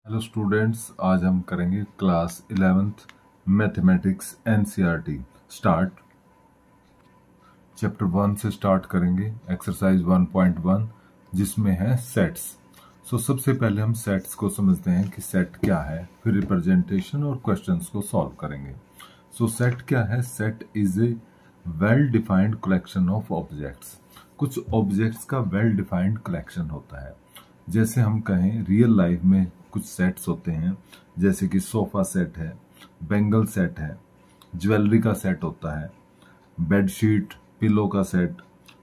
Hello students, आज हम करेंगे class 11th mathematics NCERT start. Chapter 1 से स्टार्ट करेंगे, एक्सरसाइज 1.1 जिसमें है सेट्स। सबसे पहले हम सेट्स को समझते हैं कि सेट क्या है, फिर रिप्रेजेंटेशन और क्वेश्चंस को सॉल्व करेंगे। सेट क्या है? Set is a well defined collection of objects. कुछ ऑब्जेक्ट्स का वेल डिफाइंड कलेक्शन होता है। जैसे हम कहें रियल लाइफ में कुछ सेट्स होते हैं, जैसे कि सोफा सेट है, बेंगल सेट है, ज्वेलरी का सेट होता है, बेडशीट, पिलो का सेट,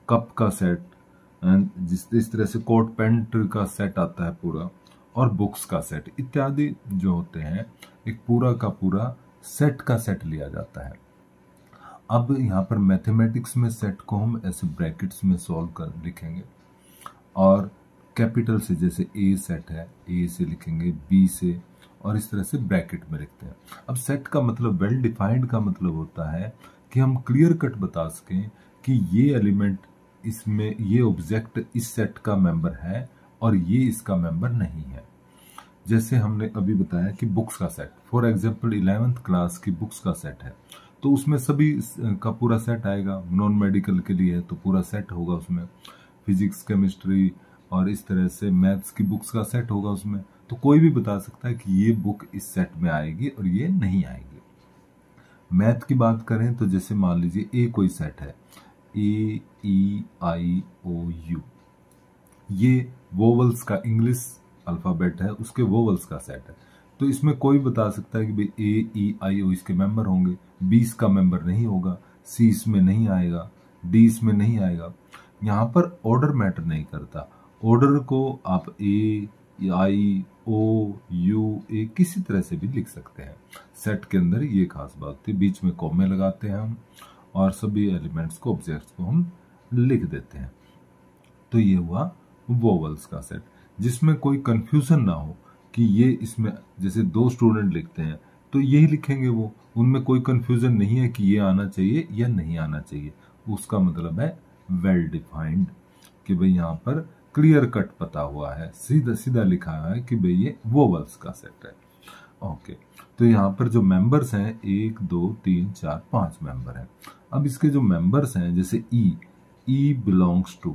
कप का सेट, इस तरह से कोट पैंट का सेट आता है पूरा, और बुक्स का सेट इत्यादि जो होते हैं, एक पूरा का पूरा सेट का सेट लिया जाता है। अब यहाँ पर मैथमेटिक्स में सेट को हम ऐसे ब्रैकेट्स में सॉल्व कर लिखेंगे, और कैपिटल से जैसे ए सेट है, ए से लिखेंगे, बी से, और इस तरह से ब्रैकेट में लिखते हैं। अब सेट का मतलब, वेल डिफाइंड का मतलब होता है कि हम क्लियर कट बता सकें कि ये एलिमेंट इसमें, ये ऑब्जेक्ट इस सेट का मेंबर है और ये इसका मेंबर नहीं है। जैसे हमने अभी बताया कि बुक्स का set, for example 11th class की बुक्स का सेट है, तो उसमें सभी का पूरा सेट आएगा। नॉन मेडिकल के लिए तो पूरा सेट होगा उसमें, फिजिक्स, केमिस्ट्री और इस तरह से मैथ्स की बुक्स का सेट होगा उसमें। तो कोई भी बता सकता है कि ये बुक इस सेट में आएगी और ये नहीं आएगी। मैथ की बात करें तो जैसे मान लीजिए ए कोई सेट है, ए, ई, आई, ओ, यू, ये वोवल्स का इंग्लिश अल्फाबेट है, उसके वोवल्स का सेट है। तो इसमें कोई बता सकता है कि भाई ए, ई, आई, ओ इसके मेंबर होंगे, बी इसका मेंबर नहीं होगा, सी इसमें नहीं आएगा, डी इसमें नहीं आएगा। यहाँ पर ऑर्डर मैटर नहीं करता। ऑर्डर को आप ए, आई, ओ, यू, ए किसी तरह से भी लिख सकते हैं। सेट के अंदर ये खास बात थी, बीच में कॉमे लगाते हैं हम, और सभी एलिमेंट्स को, ऑब्जेक्ट्स को हम लिख देते हैं। तो ये हुआ वोवल्स का सेट, जिसमें कोई कंफ्यूजन ना हो कि ये इसमें, जैसे दो स्टूडेंट लिखते हैं तो यही लिखेंगे वो, उनमें कोई कंफ्यूजन नहीं है कि ये आना चाहिए या नहीं आना चाहिए। उसका मतलब है वेल डिफाइंड, कि भाई यहाँ पर क्लियर कट पता हुआ है, सीधा सीधा लिखा हुआ है कि भाई ये वोवल्स का सेट है। ओके, तो यहाँ पर जो मेंबर्स हैं 1, 2, 3, 4, 5 मेंबर हैं। अब इसके जो मेंबर्स हैं, जैसे ई बिलोंग्स टू,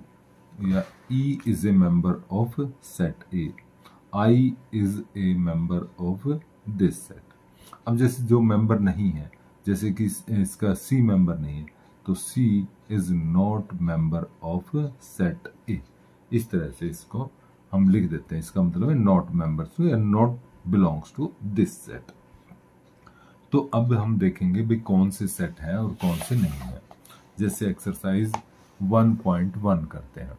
या E is a member of set A, I is a member of this set. अब जैसे जो मेंबर नहीं है, जैसे कि इसका सी मेंबर नहीं है, तो she is not member of set A. इस तरह से इसको हम लिख देते हैं। इसका मतलब है नॉट मेंबर टू या not belongs to this set. तो अब हम देखेंगे भी कौन से सेट है और कौन से नहीं है। जैसे एक्सरसाइज 1.1 करते हैं,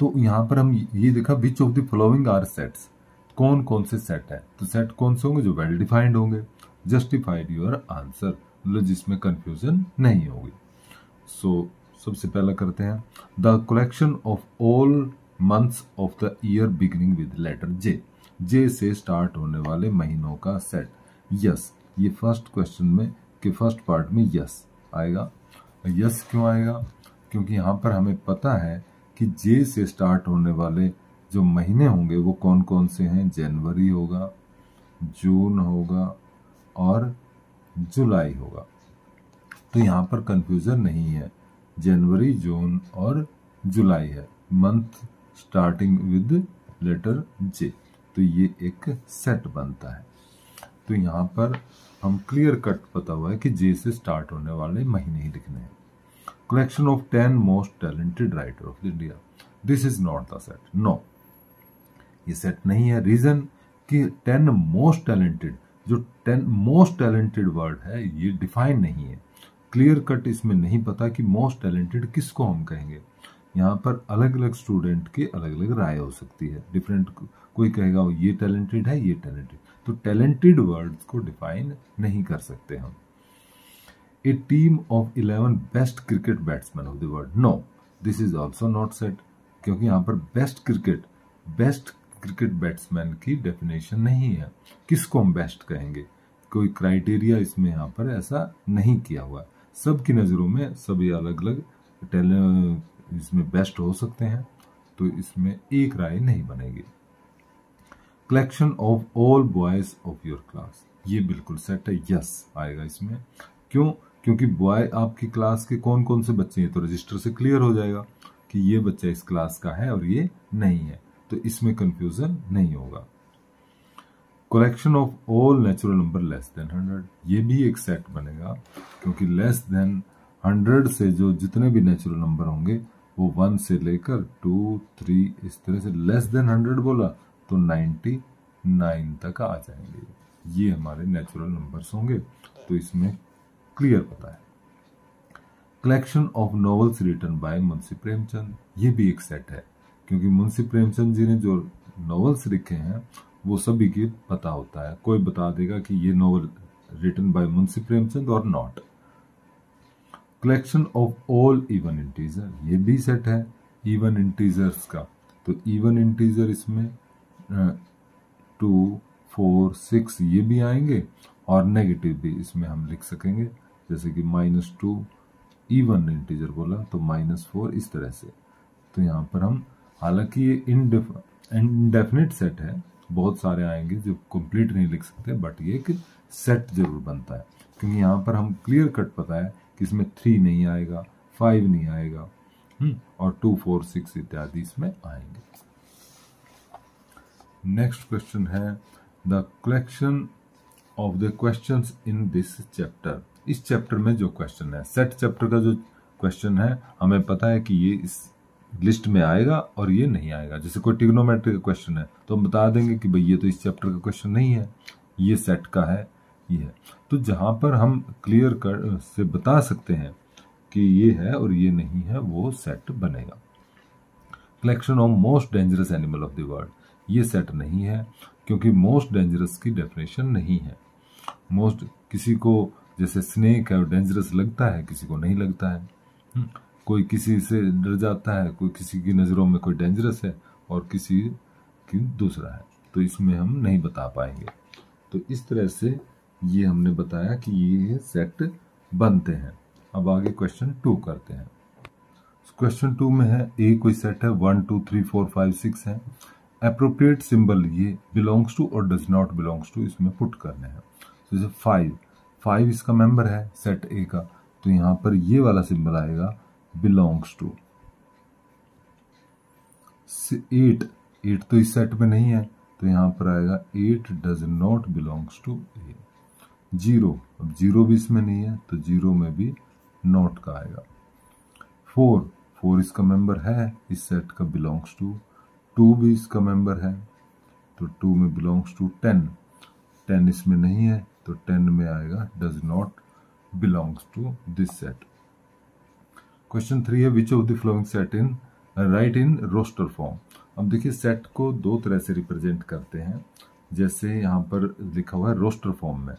तो यहां पर हम ये देखा, which of the following are sets, कौन कौन से सेट है। तो सेट कौन से होंगे? जो वेल डिफाइंड होंगे। जस्टिफाइड योर आंसर, मतलब जिसमें कंफ्यूजन नहीं होगी। सबसे पहला करते हैं, the collection of all months of the year beginning with letter J. J से स्टार्ट होने वाले महीनों का सेट। यस, ये फर्स्ट क्वेश्चन में के फर्स्ट पार्ट में यस आएगा। यस क्यों आएगा? क्योंकि यहाँ पर हमें पता है कि जे से स्टार्ट होने वाले जो महीने होंगे वो कौन कौन से हैं। जनवरी होगा, जून होगा और जुलाई होगा। तो यहाँ पर कंफ्यूजन नहीं है, जनवरी, जून और जुलाई है, मंथ स्टार्टिंग विद लेटर जे। तो ये एक सेट बनता है। तो यहाँ पर हम क्लियर कट पता हुआ है कि जे से स्टार्ट होने वाले महीने ही लिखने हैं। Collection of 10 most talented writer of India, this is not the set. No, ये सेट नहीं है। रीजन कि 10 मोस्ट टैलेंटेड, जो 10 मोस्ट टैलेंटेड वर्ड है ये डिफाइन नहीं है। क्लियर कट इसमें नहीं पता कि मोस्ट टैलेंटेड किसको हम कहेंगे। यहाँ पर अलग अलग स्टूडेंट की अलग अलग राय हो सकती है, डिफरेंट। कोई कहेगा ये टैलेंटेड है, ये टैलेंटेड। तो टैलेंटेड वर्ड्स को डिफाइन नहीं कर सकते हम। A team of 11 best cricket batsman of the world, no, this is also not set, क्योंकि यहाँ पर बेस्ट क्रिकेट बैट्समैन की डेफिनेशन नहीं है। किसको हम बेस्ट कहेंगे? कोई क्राइटेरिया इसमें यहाँ पर ऐसा नहीं किया हुआ। सबकी नज़रों में सभी अलग अलग इसमें बेस्ट हो सकते हैं, तो इसमें एक राय नहीं बनेगी। Collection of all boys of your class, ये बिल्कुल सेट है, यस आएगा इसमें। क्यों? क्योंकि बॉय आपकी क्लास के कौन कौन से बच्चे हैं, तो रजिस्टर से क्लियर हो जाएगा कि ये बच्चा इस क्लास का है और ये नहीं है, तो इसमें कंफ्यूजन नहीं होगा। Collection of all natural number less then 100, ये भी एक सेट बनेगा, क्योंकि लेस देन 100 से जो जितने भी नेचुरल नंबर होंगे वो 1 से लेकर 2, 3 इस तरह से, लेस देन 100 बोला तो 99 तक आ जाएंगे, ये हमारे नेचुरल नंबर्स होंगे, तो इसमें क्लियर पता है। Collection of novels written by Munshi Premchand, ये भी एक सेट है, क्योंकि मुंशी प्रेमचंद जी ने जो नॉवेल्स लिखे हैं वो सभी की पता होता है, कोई बता देगा कि ये novel written by Munshi Premchand और not. Collection of all even integer, ये भी सेट है इवन इंटीजर्स का, तो इवन इंटीजर इसमें 2, 4, 6 ये भी आएंगे, और नेगेटिव भी इसमें हम लिख सकेंगे, जैसे कि -2 इवन इंटीजर बोला तो -4 इस तरह से। तो यहाँ पर हम, हालांकि ये इनडेफिनिट सेट है, बहुत सारे आएंगे जो कंप्लीट नहीं लिख सकते, बट ये एक सेट जरूर बनता है, क्योंकि यहाँ पर हम क्लियर कट पता है कि इसमें 3 नहीं आएगा, 5 नहीं आएगा, और 2, 4, 6 इत्यादि इसमें आएंगे। नेक्स्ट क्वेश्चन है the collection of the questions in this chapter, इस चैप्टर में जो क्वेश्चन है, सेट चैप्टर का जो क्वेश्चन है हमें पता है कि ये इस लिस्ट में आएगा और ये नहीं आएगा। जैसे कोई ट्रिग्नोमेट्री का क्वेश्चन है तो हम बता देंगे कि भाई ये तो इस चैप्टर का क्वेश्चन नहीं है, ये सेट का है, ये है। तो जहां पर हम क्लियर कर से बता सकते हैं कि ये है और ये नहीं है, वो सेट बनेगा। Collection of most dangerous animal of the world, ये सेट नहीं है, क्योंकि मोस्ट डेंजरस की डेफिनेशन नहीं है। मोस्ट, किसी को जैसे स्नेक है डेंजरस लगता है, किसी को नहीं लगता है, कोई किसी से डर जाता है, कोई किसी की नज़रों में कोई डेंजरस है और किसी की दूसरा है, तो इसमें हम नहीं बता पाएंगे। तो इस तरह से ये हमने बताया कि ये सेट बनते हैं। अब आगे क्वेश्चन 2 करते हैं। क्वेश्चन 2 में है ए कोई सेट है, 1, 2, 3, 4, 5, 6 है। एप्रोप्रिएट सिंबल ये बिलोंग्स टू और डज नॉट बिलोंग्स टू इसमें पुट करने हैं। जैसे 5 इसका मेंबर है सेट ए का, तो यहाँ पर ये वाला सिंबल आएगा बिलोंग्स टू। 8 तो इस सेट में नहीं है, तो यहाँ पर आएगा 8 डज नॉट बिलोंग्स टू ए। 0, अब 0 भी इसमें नहीं है, तो 0 में भी नॉट का आएगा। 4 इसका मेंबर है, इस सेट का बिलोंग्स टू। 2 भी इसका मेंबर है, तो 2 में बिलोंग्स टू। 10 इसमें नहीं है, तो 10 में आएगा does not belongs to this set. Question 3 है which of the following set in write in roster form. अब देखिए सेट को 2 तरह से रिप्रेजेंट करते हैं, जैसे यहाँ पर लिखा हुआ है रोस्टर फॉर्म में,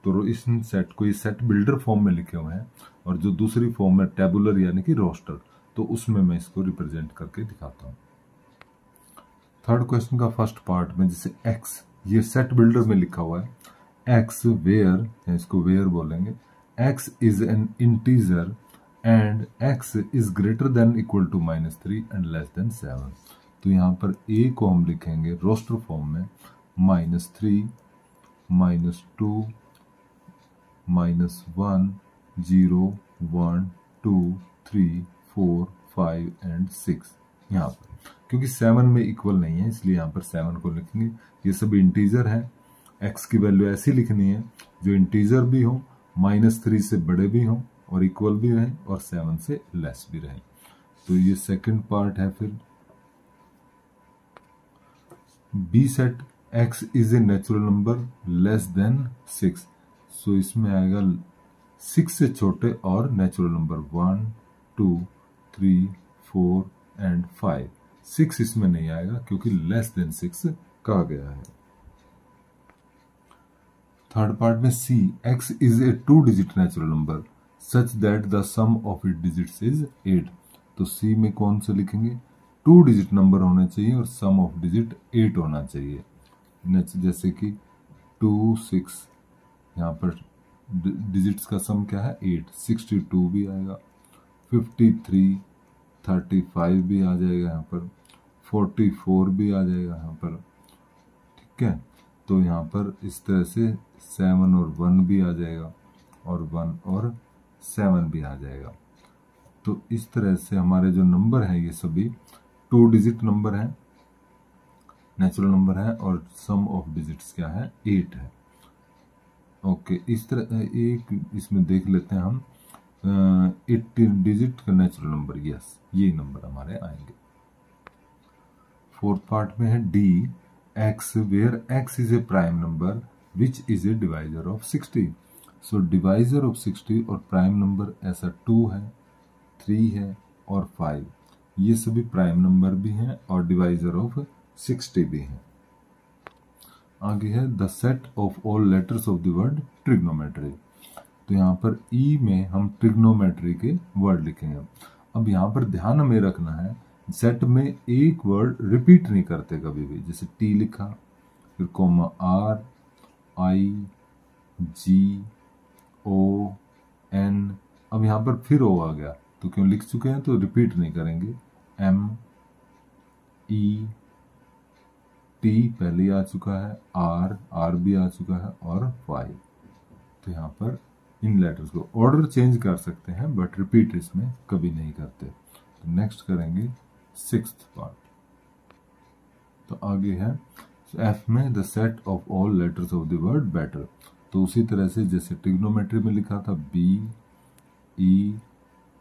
तो इस सेट को ये सेट बिल्डर फॉर्म में लिखे हुए हैं, और जो दूसरी फॉर्म है टेबुलर यानी कि रोस्टर, तो उसमें मैं इसको रिप्रेजेंट करके दिखाता हूँ। थर्ड क्वेश्चन का फर्स्ट पार्ट में जैसे एक्स, ये सेट बिल्डर में लिखा हुआ है, एक्स वेयर, इसको वेयर बोलेंगे, x is an integer and x is greater than equal to -3 and less than 7। तो यहाँ पर a को हम लिखेंगे रोस्टर फॉर्म में -3, -2, -1, 0, 1, 2, 3, 4, 5 एंड 6। यहाँ पर क्योंकि 7 में इक्वल नहीं है, इसलिए यहाँ पर 7 को लिखेंगे। ये सब इंटीजर है, x की वैल्यू ऐसी लिखनी है जो इंटीजर भी हो, -3 से बड़े भी हो और इक्वल भी रहे, और 7 से लेस भी रहे। तो ये सेकंड पार्ट है। फिर B set x is a natural number less than 6, so इसमें आएगा 6 से छोटे और नेचुरल नंबर 1, 2, 3, 4 एंड 5। 6 इसमें नहीं आएगा क्योंकि लेस देन 6 कहा गया है। थर्ड पार्ट में C, x is a 2 digit natural number such that the sum of it digits is 8। तो सी में कौन सा लिखेंगे, 2 डिजिट नंबर होना चाहिए और सम ऑफ डिजिट 8 होना चाहिए। जैसे कि 2, 6, यहाँ पर डिजिट्स का सम क्या है 8, 62 भी आएगा, 53, 35 भी आ जाएगा यहाँ पर, 44 भी आ जाएगा यहाँ पर, ठीक है। तो यहाँ पर इस तरह से 7 और 1 भी आ जाएगा और 1 और 7 भी आ जाएगा। तो इस तरह से हमारे जो नंबर हैं ये सभी 2 डिजिट नंबर हैं, नेचुरल नंबर है, और सम ऑफ डिजिट्स क्या है 8 है। ओके, इस तरह एक इसमें देख लेते हैं हम 80 डिजिट का नेचुरल नंबर, यस ये नंबर हमारे आएंगे। फोर्थ पार्ट में है D X, where X is a prime number which is a divisor of 60। So divisor of 60 और प्राइम नंबर ऐसा 2 है, 3 है और 5, ये सभी प्राइम नंबर भी हैं और डिवाइजर ऑफ 60 भी हैं। आगे है the set of all letters of the word trigonometry. तो यहाँ पर ई में हम ट्रिग्नोमेट्री के वर्ड लिखेंगे। अब यहाँ पर ध्यान हमें रखना है, सेट में एक वर्ड रिपीट नहीं करते कभी भी। जैसे टी लिखा, फिर comma R, I, G, O, N, अब यहाँ पर फिर ओ आ गया, तो क्यों लिख चुके हैं तो रिपीट नहीं करेंगे। एम, ई, टी पहले आ चुका है, आर भी आ चुका है और वाई। तो यहाँ पर इन लेटर्स को ऑर्डर चेंज कर सकते हैं बट रिपीट इसमें कभी नहीं करते। तो नेक्स्ट करेंगे 6th पार्ट। तो आगे है एफ में the set of all letters of the word better. तो उसी तरह से जैसे ट्रिग्नोमेट्री में लिखा था बी, ई,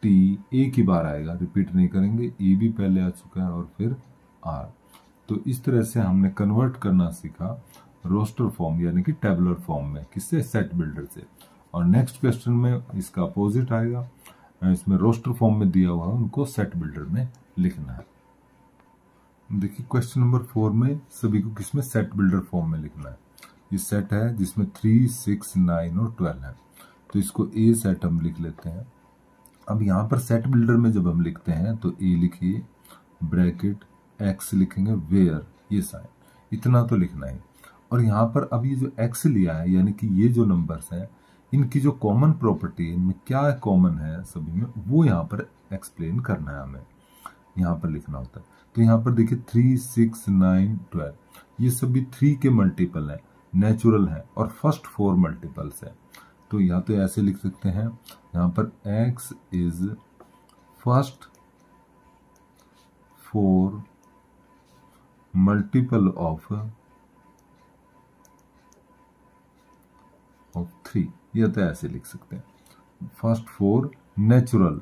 टी एक ही बार आएगा, रिपीट नहीं करेंगे। ई भी पहले आ चुका है और फिर आर। तो इस तरह से हमने कन्वर्ट करना सीखा रोस्टर फॉर्म यानी कि टेबुलर फॉर्म में, किससे, सेट बिल्डर से। और नेक्स्ट क्वेश्चन में इसका अपोजिट आएगा, इसमें रोस्टर फॉर्म में दिया हुआ है, उनको सेट बिल्डर में लिखना है। देखिए क्वेश्चन नंबर 4 में सभी को किसमें, सेट बिल्डर फॉर्म में लिखना है। ये सेट है जिसमें 3, 6, 9 और 12 है। तो इसको ए सेट हम लिख लेते हैं। अब यहाँ पर सेट बिल्डर में जब हम लिखते हैं तो ए लिखिए, ब्रैकेट एक्स लिखेंगे, वेयर, ये साइन, इतना तो लिखना है। और यहाँ पर अब ये जो एक्स लिया है यानी कि ये जो नंबर्स हैं इनकी जो कॉमन प्रॉपर्टी है, इनमें क्या कॉमन है सभी में, वो यहाँ पर एक्सप्लेन करना है हमें, यहाँ पर लिखना होता है। तो यहाँ पर देखिए 3, 6, 9, 12 ये सभी 3 के मल्टीपल हैं, नेचुरल हैं और फर्स्ट 4 मल्टीपल्स हैं। तो या तो ऐसे लिख सकते हैं, यहाँ पर x is first 4 multiple of 3, या तो ऐसे लिख सकते हैं फर्स्ट 4 नेचुरल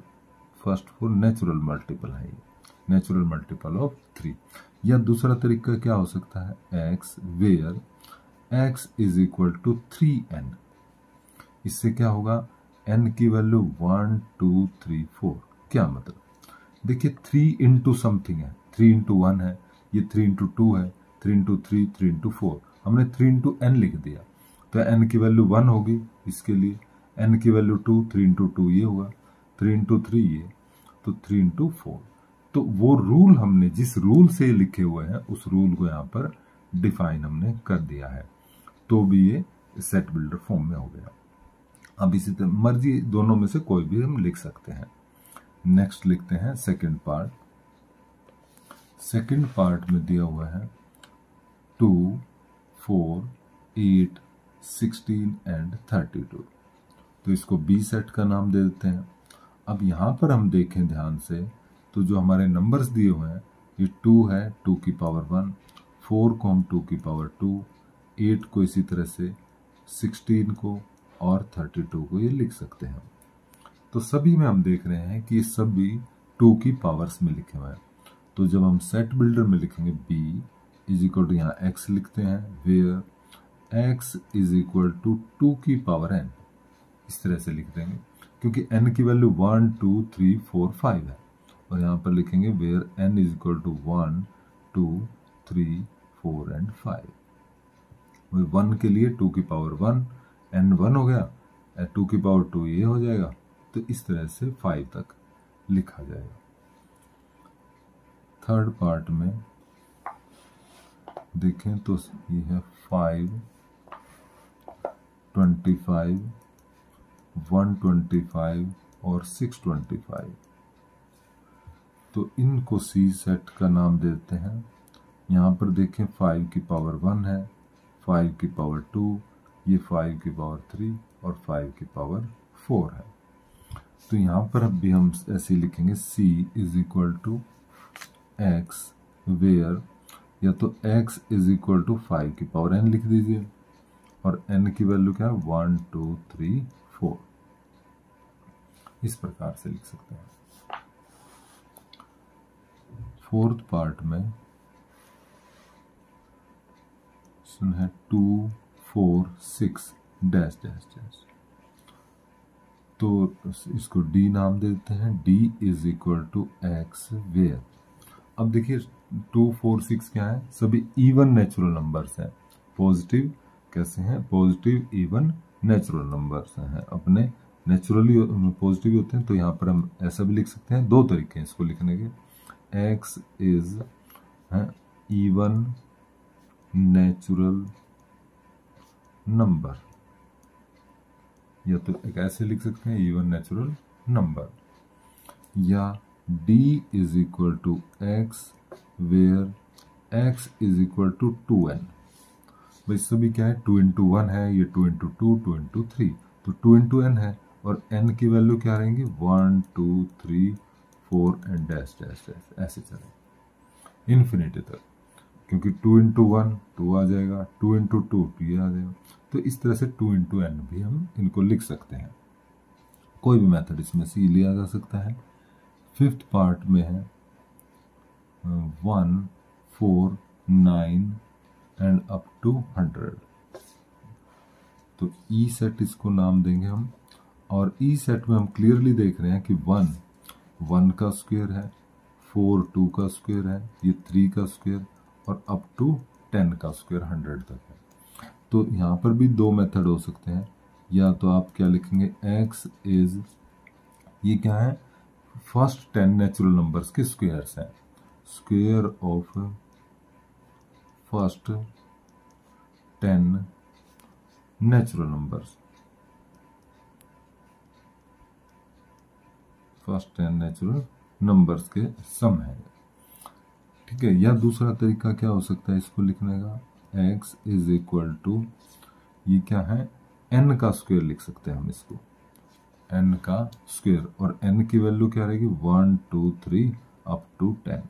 मल्टीपल है, ये नेचुरल मल्टीपल ऑफ 3। या दूसरा तरीका क्या हो सकता है, x where x is equal to 3n। इससे क्या होगा, n की वैल्यू 1, 2, 3, 4। क्या मतलब, देखिए 3 इंटू समथिंग है, 3 इंटू 1 है, ये 3 इंटू 2 है, 3 इंटू 3, 3 इंटू 4, हमने 3 इंटू n लिख दिया तो n की वैल्यू 1 होगी इसके लिए, n की वैल्यू 2, 3 इंटू 2 ये हुआ, 3 इंटू 3 ये, तो 3 इंटू 4। तो वो रूल हमने जिस रूल से लिखे हुए हैं उस रूल को यहाँ पर डिफाइन हमने कर दिया है, तो भी ये सेट बिल्डर फॉर्म में हो गया। अब इसी तरह मर्जी दोनों में से कोई भी हम लिख सकते हैं। नेक्स्ट लिखते हैं सेकंड पार्ट। सेकंड पार्ट में दिया हुआ है 2, 4, 8, 16 एंड 32। तो इसको बी सेट का नाम दे देते हैं। अब यहाँ पर हम देखें ध्यान से तो जो हमारे नंबर्स दिए हुए हैं ये 2 है 2 की पावर 1, 4 को हम 2 की पावर 2, 8 को इसी तरह से, 16 को और 32 को ये लिख सकते हैं। तो सभी में हम देख रहे हैं कि ये सभी 2 की पावर्स में लिखे हुए हैं। तो जब हम सेट बिल्डर में लिखेंगे b इज इक्वल टू, यहाँ x लिखते हैं, where x is equal to 2 की पावर n, इस तरह से लिख देंगे क्योंकि n की वैल्यू 1, 2, 3, 4, 5 है। और यहाँ पर लिखेंगे where n is equal to 1, 2, 3, 4 and 5। 1 के लिए 2 की पावर 1, n 1 हो गया, 2 की पावर 2 ये हो जाएगा। तो इस तरह से 5 तक लिखा जाएगा। थर्ड पार्ट में देखें तो ये है 5, 25, 125 और 625। तो इनको सी सेट का नाम देते हैं। यहाँ पर देखें 5 की पावर 1 है, 5 की पावर 2, ये 5 की पावर 3 और 5 की पावर 4 है। तो यहाँ पर अब भी हम ऐसे लिखेंगे c is equal to x where, या तो x इज इक्वल टू 5 की पावर n लिख दीजिए और n की वैल्यू क्या है 1 2 3 4, इस प्रकार से लिख सकते हैं। फोर्थ पार्ट में है 2 4 6 डैश डैश डैश, तो इसको d नाम देते हैं। d is equal to x where. अब देखिए 2 4 6 क्या है, सभी इवन नेचुरल नंबर्स हैं। पॉजिटिव कैसे हैं, पॉजिटिव इवन नेचुरल नंबर्स हैं, अपने नेचुरली पॉजिटिव होते हैं। तो यहाँ पर हम ऐसा भी लिख सकते हैं, दो तरीके हैं इसको लिखने के। x is even natural number, या तो एक ऐसे लिख सकते हैं इवन नेचुरल नंबर, या d is equal to x where x is equal to 2n। भाई सभी क्या है, 2 इंटू 1 है, ये 2 इंटू 2 2 इंटू 3, तो 2 इंटू n है और n की वैल्यू क्या रहेंगी 1 2 3 4 एंड डैश डैश डैश, ऐसे चले इन्फिनिटी तक, क्योंकि 2 इंटू 1 2 आ जाएगा, 2 इंटू 2 2 आ जाएगा। तो इस तरह से 2 इंटू n भी हम इनको लिख सकते हैं। कोई भी मेथड इसमें से लिया जा सकता है। फिफ्थ पार्ट में है 1 4 9 एंड अप टू 100, तो ई सेट इसको नाम देंगे हम। और ई सेट में हम क्लियरली देख रहे हैं कि 1 का स्क्वायर है, 4 2 का स्क्वायर है, ये 3 का स्क्वायर और अप टू 10 का स्क्वायर 100 तक है। तो यहाँ पर भी दो मेथड हो सकते हैं, या तो आप क्या लिखेंगे x इज, ये क्या है फर्स्ट 10 नेचुरल नंबर्स के स्क्वायर्स हैं, square of first 10 natural numbers, first 10 natural numbers के सम है, ठीक है। या दूसरा तरीका क्या हो सकता है इसको लिखने का, x इज इक्वल टू, ये क्या है n का स्क्वायर लिख सकते हैं हम इसको, n का स्क्वायर, और n की वैल्यू क्या रहेगी 1 2 3 अप टू 10,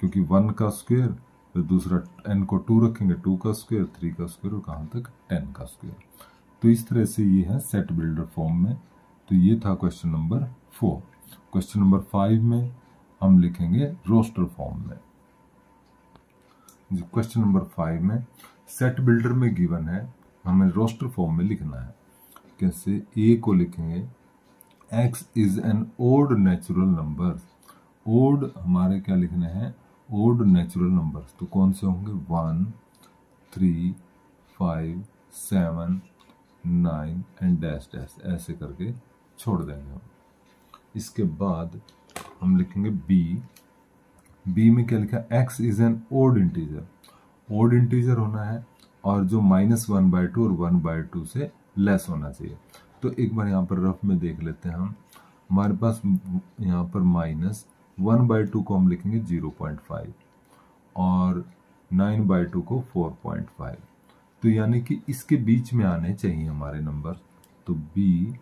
क्योंकि 1 का स्क्वायर, फिर दूसरा n को 2 रखेंगे, 2 का स्क्वायर, 3 का स्क्वायर और कहाँ तक 10 का स्क्वायर। तो इस तरह से ये है सेट बिल्डर फॉर्म में। तो ये था क्वेश्चन नंबर 4। क्वेश्चन नंबर 5 में हम लिखेंगे रोस्टर फॉर्म में। क्वेश्चन नंबर 5 में सेट बिल्डर में गिवन है, हमें रोस्टर फॉर्म में लिखना है। कैसे, ए को लिखेंगे x is an odd natural number. Odd हमारे क्या लिखने हैं, ओड नेचुरल नंबर्स, तो कौन से होंगे 1 3 5 7 9 एंड डैश डैश, ऐसे करके छोड़ देंगे हम। इसके बाद हम लिखेंगे बी में क्या लिखा है, x is an odd integer. Odd integer होना है और जो -1/2 और 1/2 से लेस होना चाहिए। तो एक बार यहाँ पर रफ में देख लेते हैं हम, हमारे पास यहाँ पर -1/2 को हम लिखेंगे 0.5 और 9/2 को 4.5, तो यानी कि इसके बीच में आने चाहिए हमारे नंबर। तो b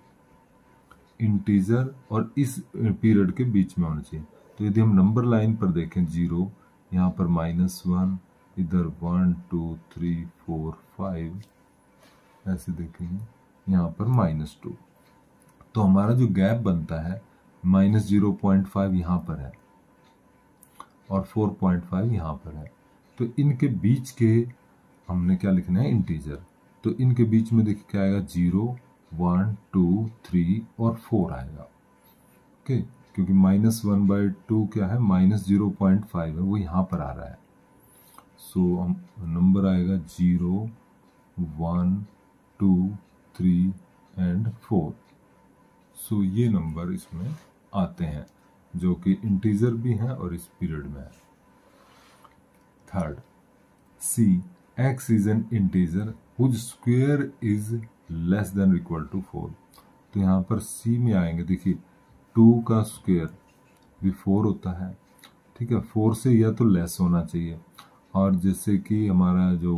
इंटीजर और इस पीरियड के बीच में होना चाहिए। तो यदि हम नंबर लाइन पर देखें 0, यहाँ पर -1, इधर 1 2 3 4 5, ऐसे देखेंगे यहाँ पर -2, तो हमारा जो गैप बनता है -0.5 यहाँ पर है और 4.5 यहाँ पर है। तो इनके बीच के हमने क्या लिखना है, इंटीजर। तो इनके बीच में देखिए क्या आएगा, 0 1 2 3 और 4 आएगा। ओके, क्योंकि -1/2 क्या है, -0.5 है, वो यहाँ पर आ रहा है। सो हम नंबर आएगा 0 1 2 3 एंड 4। सो ये नंबर इसमें आते हैं जो कि इंटीजर भी हैं और इस पीरियड में है। Third, C x is an integer whose square is less than equal to 4। तो यहाँ पर सी में आएंगे, देखिए 2 का स्क्वायर भी 4 होता है, ठीक है, 4 से या तो लेस होना चाहिए। और जैसे कि हमारा जो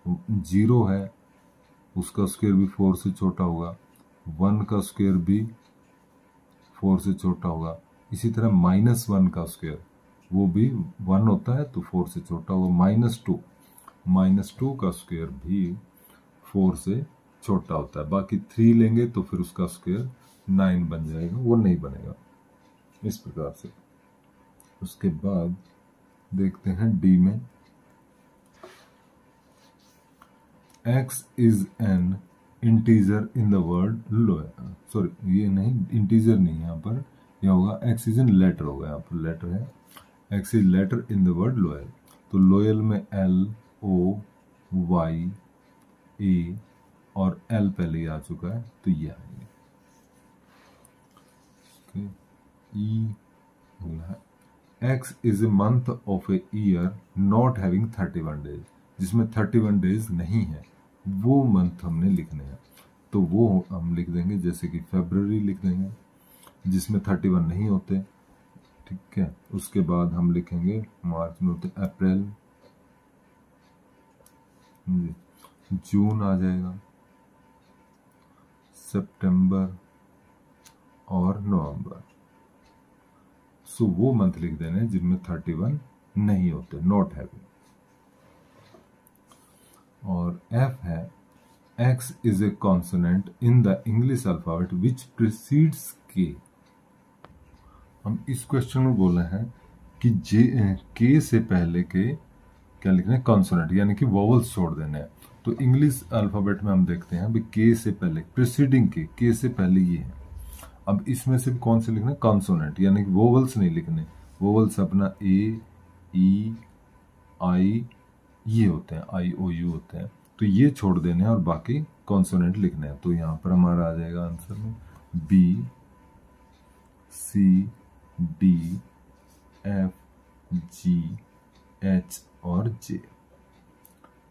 0 है उसका स्क्वायर भी 4 से छोटा होगा, 1 का स्क्वायर भी 4 से छोटा होगा। इसी तरह -1 का स्क्वायर वो भी 1 होता है तो 4 से छोटा होगा। -2 का स्क्वायर भी 4 से छोटा होता है। बाकी 3 लेंगे तो फिर उसका स्क्वायर 9 बन जाएगा, वो नहीं बनेगा इस प्रकार से। उसके बाद देखते हैं डी में, x is an integer in the word loyal. Sorry ये नहीं, इंटीजर नहीं है यहाँ पर, यह होगा x इज एन लेटर होगा, यहाँ पर लेटर है, x is letter in the word loyal. तो लोयल में L O Y A और L पहले ही आ चुका है तो ये आएंगे। E X is a month of a year not having 31 days, जिसमें 31 डेज नहीं है वो मंथ हमने लिखने हैं, तो वो हम लिख देंगे जैसे कि फरवरी लिख देंगे जिसमें 31 नहीं होते, ठीक है। उसके बाद हम लिखेंगे मार्च में होते अप्रैल, जून आ जाएगा, सितंबर और नवंबर। सो वो मंथ लिख देने जिनमें 31 नहीं होते, नॉट हैविंग। और F है X is A consonant in the English alphabet which precedes K। हम इस क्वेश्चन में बोले हैं कि K से पहले के क्या लिखना है, कॉन्सोनेंट, यानी कि वोवल्स छोड़ देने हैं। तो इंग्लिश अल्फाबेट में हम देखते हैं अभी K से पहले, प्रीसीडिंग K से पहले ये है। अब इसमें से कौन से लिखना है, कॉन्सोनेंट, यानी कि वोवल्स नहीं लिखने। वोवल्स अपना A E I ये होते हैं, IOU होते हैं, तो ये छोड़ देने हैं और बाकी कॉन्सोनेंट लिखने हैं। तो यहाँ पर हमारा आ जाएगा आंसर में B C D F G H और J,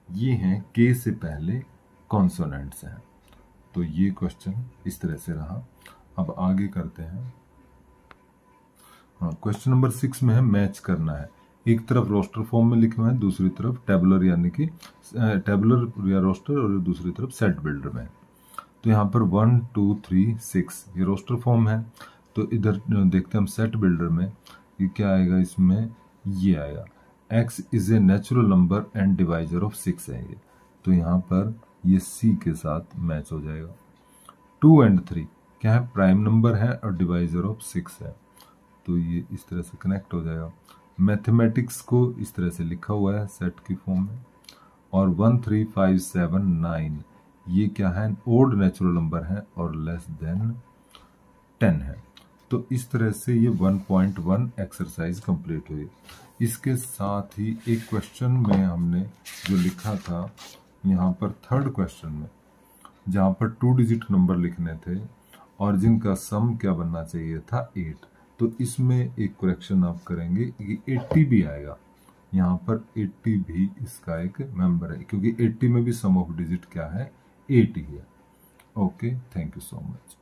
ये हैं K से पहले कॉन्सोनेंट्स हैं। तो ये क्वेश्चन इस तरह से रहा। अब आगे करते हैं। हाँ, क्वेश्चन नंबर 6 में है मैच करना है। एक तरफ रोस्टर फॉर्म में लिखे हुए हैं, दूसरी तरफ टेबुलर यानी कि टेबुलर या रोस्टर, और दूसरी तरफ सेट बिल्डर में। तो यहाँ पर 1 2 3 6 ये रोस्टर फॉर्म है। तो इधर देखते हैं हम सेट बिल्डर में ये क्या आएगा, इसमें ये आएगा x is a natural number and divisor of 6 है ये, तो यहाँ पर ये C के साथ मैच हो जाएगा। 2 और 3 क्या है, प्राइम नंबर है और डिवाइजर ऑफ 6 है, तो ये इस तरह से कनेक्ट हो जाएगा। मैथमेटिक्स को इस तरह से लिखा हुआ है सेट की फॉर्म में। और 1 3 5 7 9 ये क्या है, ओड नेचुरल नंबर है और लेस देन 10 है। तो इस तरह से ये 1.1 एक्सरसाइज कंप्लीट हुई। इसके साथ ही एक क्वेश्चन में हमने जो लिखा था यहाँ पर थर्ड क्वेश्चन में, जहाँ पर 2 डिजिट नंबर लिखने थे और जिनका सम क्या बनना चाहिए था 8, तो इसमें एक करेक्शन आप करेंगे कि 80 भी आएगा। यहाँ पर 80 भी इसका एक मेंबर है, क्योंकि 80 में भी सम ऑफ डिजिट क्या है, 8 ही है। Okay, thank you so much.